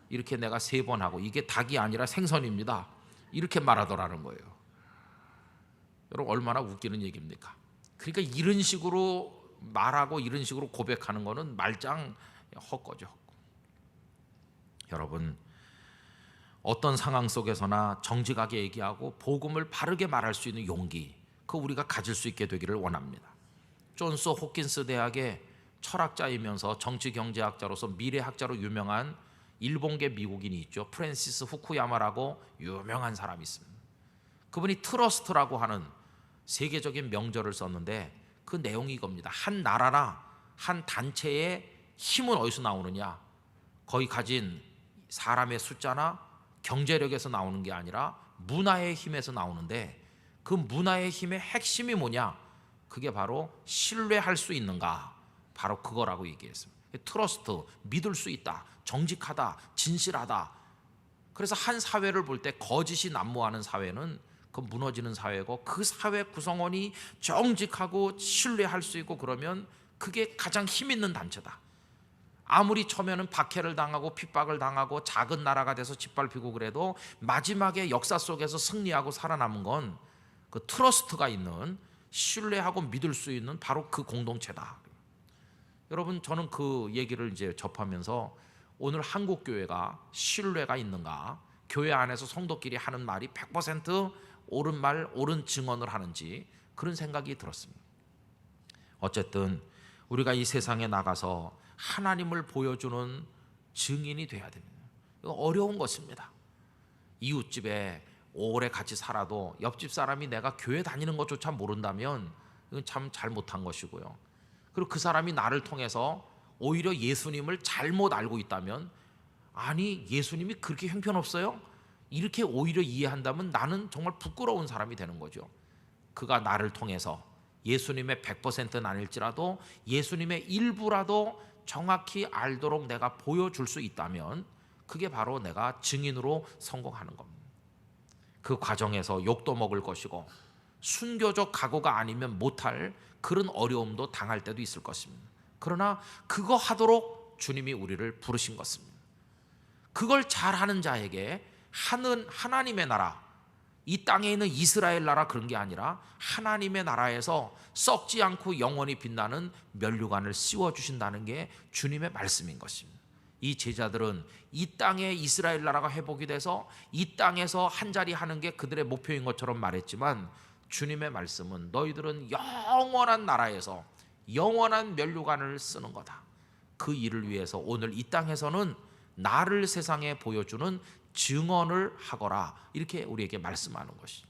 이렇게 내가 3번 하고 이게 닭이 아니라 생선입니다. 이렇게 말하더라는 거예요. 여러분 얼마나 웃기는 얘기입니까? 그러니까 이런 식으로 말하고 이런 식으로 고백하는 거는 말짱 헛거죠. 여러분 어떤 상황 속에서나 정직하게 얘기하고 복음을 바르게 말할 수 있는 용기 그 우리가 가질 수 있게 되기를 원합니다. 존스 홉킨스 대학의 철학자이면서 정치경제학자로서 미래학자로 유명한 일본계 미국인이 있죠. 프랜시스 후쿠야마라고 유명한 사람이 있습니다. 그분이 트러스트라고 하는 세계적인 명절을 썼는데 그 내용이 이겁니다. 한 나라나 한 단체의 힘은 어디서 나오느냐? 거기 가진 사람의 숫자나 경제력에서 나오는 게 아니라 문화의 힘에서 나오는데 그 문화의 힘의 핵심이 뭐냐? 그게 바로 신뢰할 수 있는가? 바로 그거라고 얘기했습니다. 트러스트, 믿을 수 있다, 정직하다, 진실하다. 그래서 한 사회를 볼 때 거짓이 난무하는 사회는 그 무너지는 사회고 그 사회 구성원이 정직하고 신뢰할 수 있고 그러면 그게 가장 힘 있는 단체다. 아무리 처음에는 박해를 당하고 핍박을 당하고 작은 나라가 돼서 짓밟히고 그래도 마지막에 역사 속에서 승리하고 살아남은 건 그 트러스트가 있는 신뢰하고 믿을 수 있는 바로 그 공동체다. 여러분 저는 그 얘기를 이제 접하면서 오늘 한국 교회가 신뢰가 있는가? 교회 안에서 성도끼리 하는 말이 100% 옳은 말, 옳은 증언을 하는지 그런 생각이 들었습니다. 어쨌든 우리가 이 세상에 나가서 하나님을 보여주는 증인이 돼야 됩니다. 이거 어려운 것입니다. 이웃집에 오래 같이 살아도 옆집 사람이 내가 교회 다니는 것조차 모른다면 이건 참 잘못한 것이고요. 그리고 그 사람이 나를 통해서 오히려 예수님을 잘못 알고 있다면 아니 예수님이 그렇게 형편없어요? 이렇게 오히려 이해한다면 나는 정말 부끄러운 사람이 되는 거죠. 그가 나를 통해서 예수님의 100%는 아닐지라도 예수님의 일부라도 정확히 알도록 내가 보여줄 수 있다면 그게 바로 내가 증인으로 성공하는 겁니다. 그 과정에서 욕도 먹을 것이고 순교적 각오가 아니면 못할 그런 어려움도 당할 때도 있을 것입니다. 그러나 그거 하도록 주님이 우리를 부르신 것입니다. 그걸 잘하는 자에게 하나님의 나라, 이 땅에 있는 이스라엘 나라 그런 게 아니라 하나님의 나라에서 썩지 않고 영원히 빛나는 면류관을 씌워주신다는 게 주님의 말씀인 것입니다. 이 제자들은 이 땅에 이스라엘 나라가 회복이 돼서 이 땅에서 한자리 하는 게 그들의 목표인 것처럼 말했지만 주님의 말씀은 너희들은 영원한 나라에서 영원한 면류관을 쓰는 거다. 그 일을 위해서 오늘 이 땅에서는 나를 세상에 보여주는 증언을 하거라. 이렇게 우리에게 말씀하는 것이.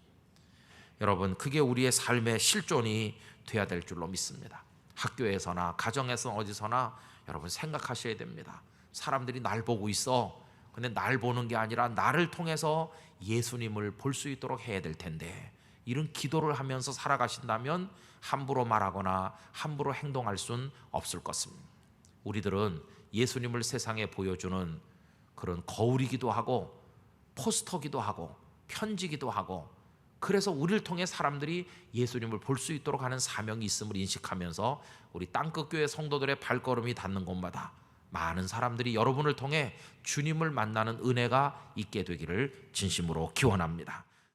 여러분 그게 우리의 삶의 실존이 돼야 될 줄로 믿습니다. 학교에서나 가정에서 어디서나 여러분 생각하셔야 됩니다. 사람들이 날 보고 있어. 근데 날 보는 게 아니라 나를 통해서 예수님을 볼 수 있도록 해야 될 텐데 이런 기도를 하면서 살아가신다면 함부로 말하거나 함부로 행동할 수는 없을 것입니다. 우리들은 예수님을 세상에 보여주는 그런 거울이기도 하고 포스터기도 하고 편지기도 하고 그래서 우리를 통해 사람들이 예수님을 볼 수 있도록 하는 사명이 있음을 인식하면서 우리 땅끝교회 성도들의 발걸음이 닿는 곳마다 많은 사람들이 여러분을 통해 주님을 만나는 은혜가 있게 되기를 진심으로 기원합니다.